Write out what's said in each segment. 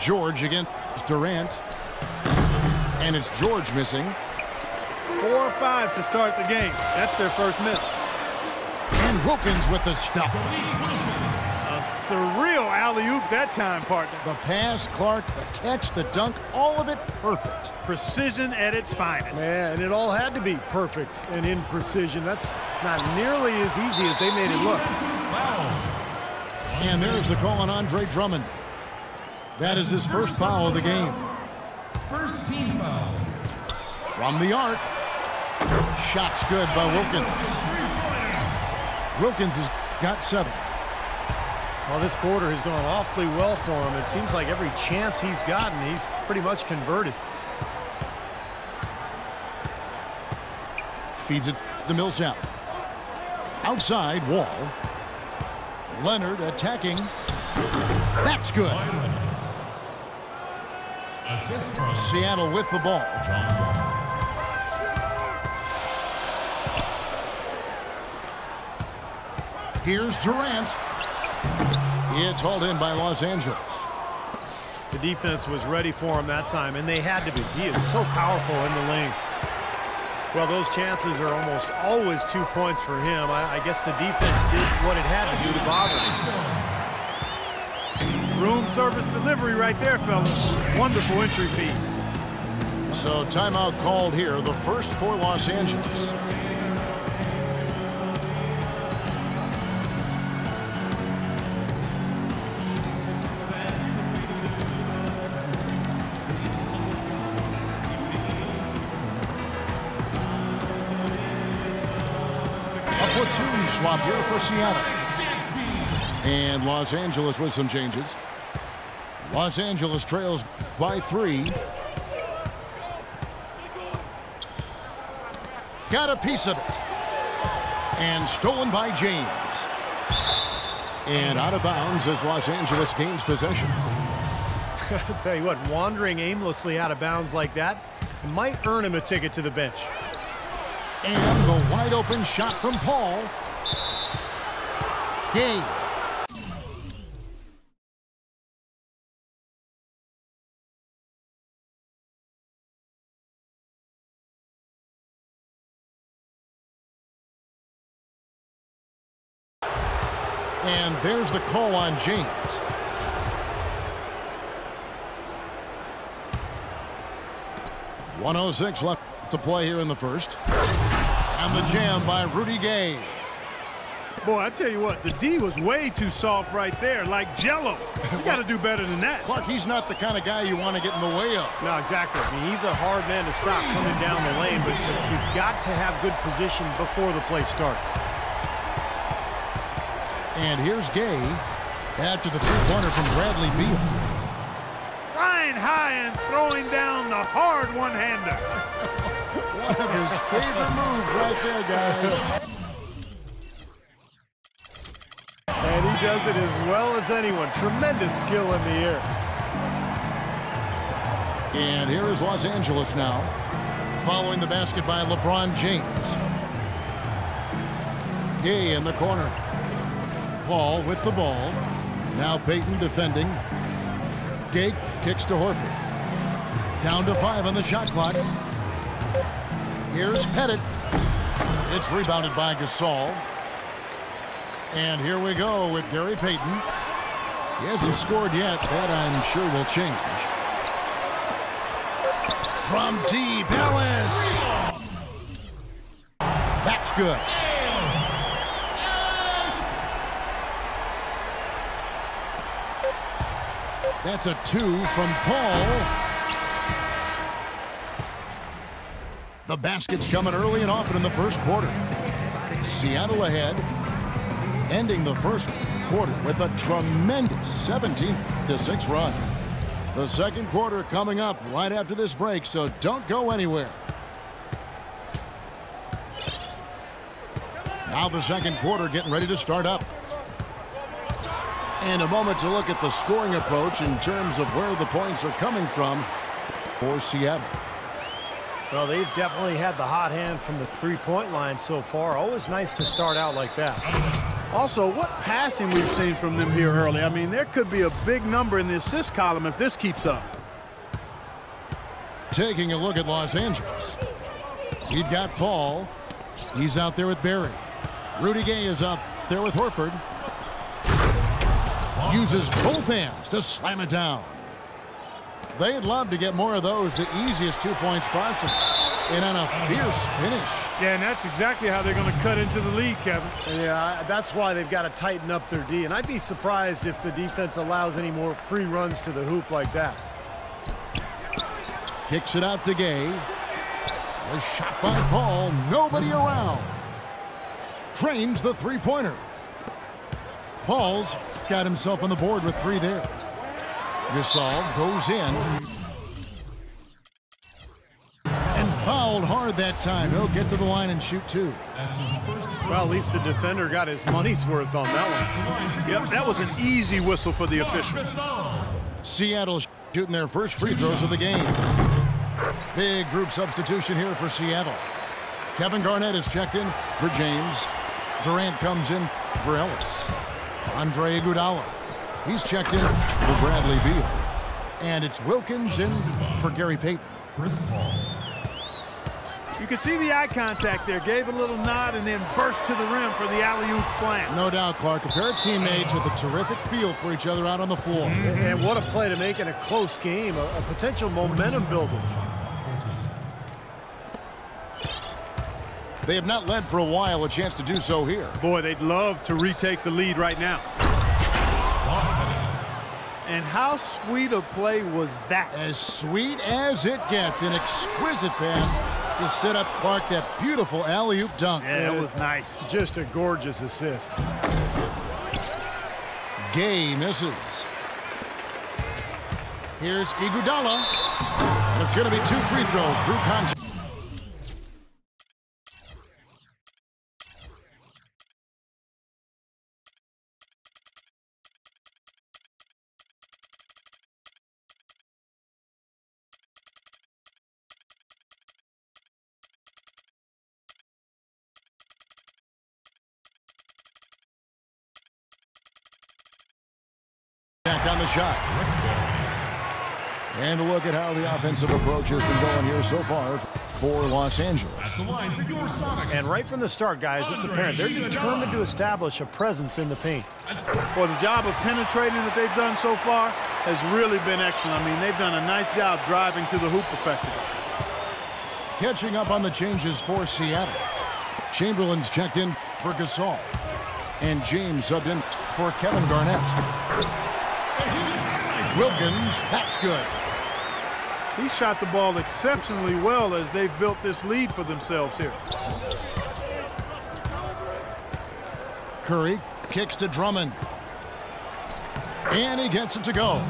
George against Durant. And it's George missing. 4 or 5 to start the game. That's their first miss. And Wilkins with the stuff. A surreal alley-oop that time, partner. The pass, Clark, the catch, the dunk, all of it perfect. Precision at its finest. Man, and it all had to be perfect and in precision. That's not nearly as easy as they made it look. And there's the call on Andre Drummond. That is his first foul of the game. First team foul. From the arc. Shot's good by Wilkins. Wilkins has got 7. Well, this quarter has gone awfully well for him. It seems like every chance he's gotten, he's pretty much converted. Feeds it to Millsap. Outside, Wall. Leonard attacking. That's good. Assist from Seattle with the ball. Here's Durant. It's hauled in by Los Angeles. The defense was ready for him that time, and they had to be. He is so powerful in the lane. Well, those chances are almost always 2 points for him. I guess the defense did what it had to do to bother him. Room service delivery right there, fellas. Wonderful entry feed. So timeout called here, the first for Los Angeles. Platoon swap here for Seattle. And Los Angeles with some changes. Los Angeles trails by 3. Got a piece of it. And stolen by James. And out of bounds as Los Angeles gains possession. I'll tell you what, wandering aimlessly out of bounds like that might earn him a ticket to the bench. And the wide open shot from Paul. Game. And there's the call on James. .106 left to play here in the first. And the jam by Rudy Gay. Boy, I tell you what, the D was way too soft right there, like Jell-O. You got to do better than that. Clark, he's not the kind of guy you want to get in the way of. No, exactly. I mean, he's a hard man to stop coming down the lane, but you've got to have good position before the play starts. And here's Gay after the three-pointer from Bradley Beal. Flying high and throwing down the hard one-hander. One of his favorite moves right there, guys. And he does it as well as anyone. Tremendous skill in the air. And here is Los Angeles now, following the basket by LeBron James. Gay in the corner. Paul with the ball. Now Payton defending. Gay kicks to Horford. Down to 5 on the shot clock. Here's Pettit. It's rebounded by Gasol. And here we go with Gary Payton. He hasn't scored yet. That, I'm sure, will change. From deep, Ellis. That's good. That's a 2 from Paul. The basket's coming early and often in the first quarter. Seattle ahead, ending the first quarter with a tremendous 17-6 run. The second quarter coming up right after this break, so don't go anywhere. Now the second quarter getting ready to start up. And a moment to look at the scoring approach in terms of where the points are coming from for Seattle. Well, they've definitely had the hot hand from the three-point line so far. Always nice to start out like that. Also, what passing we've seen from them here early. I mean, there could be a big number in the assist column if this keeps up. Taking a look at Los Angeles. We've got Paul. He's out there with Barry. Rudy Gay is out there with Horford. Uses both hands to slam it down. They'd love to get more of those, the easiest 2-point spots, and on a fierce finish. Yeah, and that's exactly how they're going to cut into the lead, Kevin. Yeah, that's why they've got to tighten up their D. And I'd be surprised if the defense allows any more free runs to the hoop like that. Kicks it out to Gay. A shot by Paul. Nobody around. Trains the three-pointer. Paul's got himself on the board with 3 there. Gasol goes in. And fouled hard that time. He'll get to the line and shoot 2. Well, at least the defender got his money's worth on that one. Yep, that was an easy whistle for the officials. Seattle shooting their first free throws of the game. Big group substitution here for Seattle. Kevin Garnett is checked in for James. Durant comes in for Ellis. Andre Iguodala. He's checked in for Bradley Beal. And it's Wilkins in for Gary Payton. You can see the eye contact there. Gave a little nod and then burst to the rim for the alley-oop slam. No doubt, Clark. A pair of teammates with a terrific feel for each other out on the floor. And what a play to make in a close game. A potential momentum builder. They have not led for a while. A chance to do so here. Boy, they'd love to retake the lead right now. And how sweet a play was that? As sweet as it gets. An exquisite pass to set up Clark that beautiful alley-oop dunk. Yeah, it was nice. Just a gorgeous assist. Gay misses. Here's Iguodala. And it's going to be 2 free throws. Drew contact. On the shot. And a look at how the offensive approach has been going here so far for Los Angeles. And right from the start, guys, it's apparent they're determined to establish a presence in the paint. Well, the job of penetrating that they've done so far has really been excellent. I mean, they've done a nice job driving to the hoop effectively. Catching up on the changes for Seattle. Chamberlain's checked in for Gasol. And James subbed in for Kevin Garnett. Wilkins, that's good. He shot the ball exceptionally well as they've built this lead for themselves here. Curry kicks to Drummond. And he gets it to go.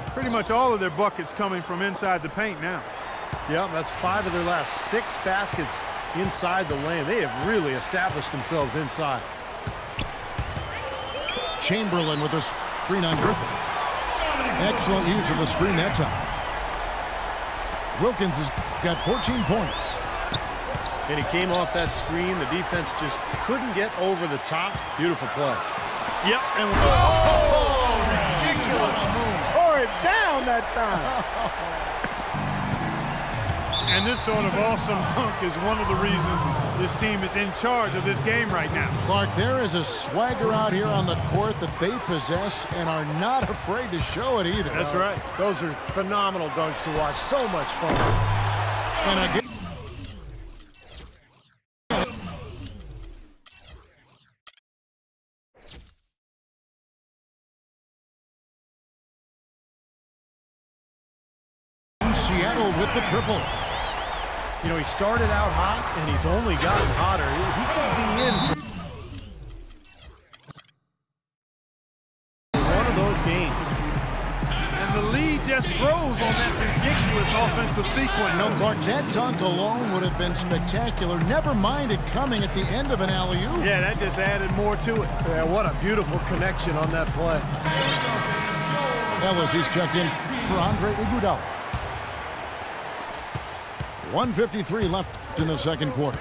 Pretty much all of their buckets coming from inside the paint now. Yeah, that's 5 of their last 6 baskets inside the lane. They have really established themselves inside. Chamberlain with a screen on Griffin. Excellent use of the screen that time. Wilkins has got 14 points. And he came off that screen. The defense just couldn't get over the top. Beautiful play. Yep. And ridiculous. Tore it down that time. And this sort of awesome dunk is one of the reasons this team is in charge of this game right now. Clark, there is a swagger out here on the court that they possess and are not afraid to show it either. That's right. Those are phenomenal dunks to watch. So much fun. And again, Seattle with the triple. You know, he started out hot, and he's only gotten hotter. He could be in for one of those games. And the lead just grows on that ridiculous offensive sequence. No, Clark, that dunk alone would have been spectacular. Never mind it coming at the end of an alley-oop. Yeah, that just added more to it. Yeah, what a beautiful connection on that play. Ellis, he's checked in for Andre Iguodala. 1:53 left in the second quarter.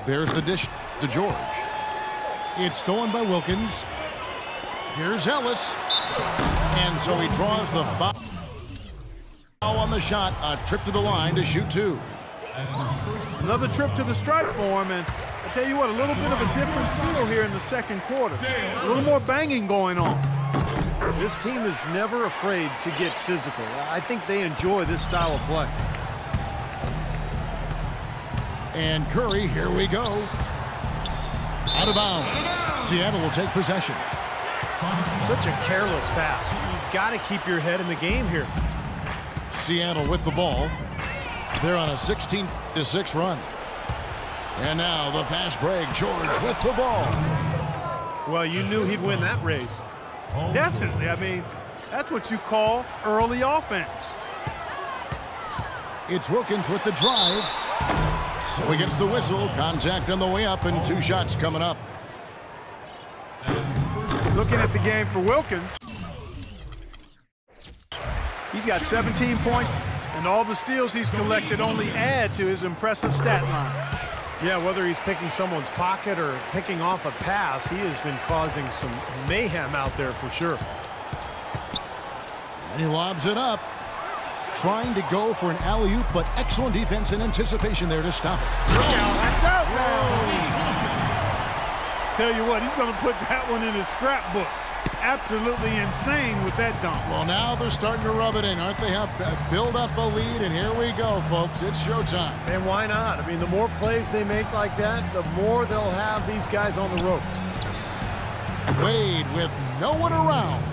There's the dish to George. It's stolen by Wilkins. Here's Ellis. And so he draws the foul on the shot. A trip to the line to shoot 2. Another trip to the stripe for him, and I tell you what, a little bit of a different feel here in the second quarter. A little more banging going on. This team is never afraid to get physical. I think they enjoy this style of play. And Curry, here we go. Out of bounds. Seattle will take possession. Such a careless pass. You've got to keep your head in the game here. Seattle with the ball. They're on a 16-6 run. And now the fast break. George with the ball. Well, you knew he'd win that race. Definitely. I mean, that's what you call early offense. It's Wilkins with the drive. So he gets the whistle. Contact on the way up, and 2 shots coming up. Looking at the game for Wilkins, he's got 17 points, and all the steals he's collected only add to his impressive stat line. Yeah, whether he's picking someone's pocket or picking off a pass, he has been causing some mayhem out there for sure. And he lobs it up. Trying to go for an alley-oop, but excellent defense and anticipation there to stop it. Look out, watch out now. Tell you what, he's going to put that one in his scrapbook. Absolutely insane with that dunk. Well, now they're starting to rub it in, aren't they? Build up a lead, and here we go, folks. It's showtime. And why not? I mean, the more plays they make like that, the more they'll have these guys on the ropes. Wade with no one around.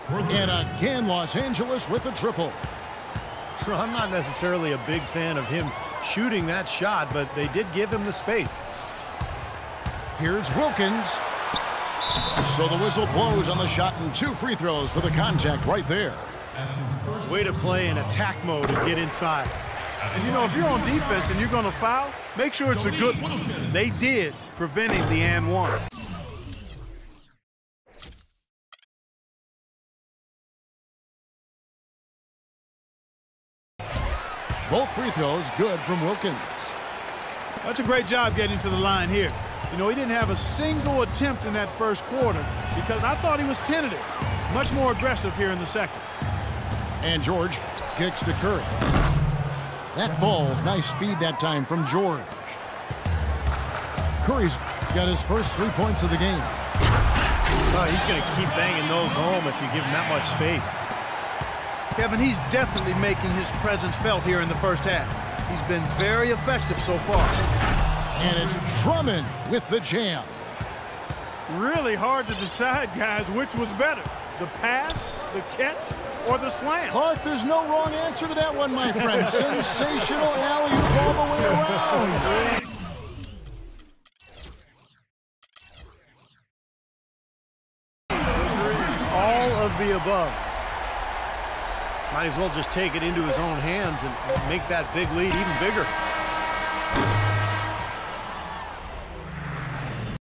And again, Los Angeles with the triple. Well, I'm not necessarily a big fan of him shooting that shot, but they did give him the space. Here's Wilkins. So the whistle blows on the shot, and 2 free throws for the contact right there. Way to play in attack mode and get inside. And you know, if you're on defense and you're going to foul, make sure it's a good one. They did, preventing the and one. Both free throws good from Wilkins. That's a great job getting to the line here. You know, he didn't have a single attempt in that first quarter because I thought he was tentative. Much more aggressive here in the second. And George kicks to Curry. That falls. Nice feed that time from George. Curry's got his first 3 points of the game. Oh, he's going to keep banging those home if you give him that much space. Kevin, he's definitely making his presence felt here in the first half. He's been very effective so far. And it's Drummond with the jam. Really hard to decide, guys, which was better, the pass, the catch, or the slam. Clark, there's no wrong answer to that one, my friend. Sensational alley-oop all the way around. All of the above. Might as well just take it into his own hands and make that big lead even bigger.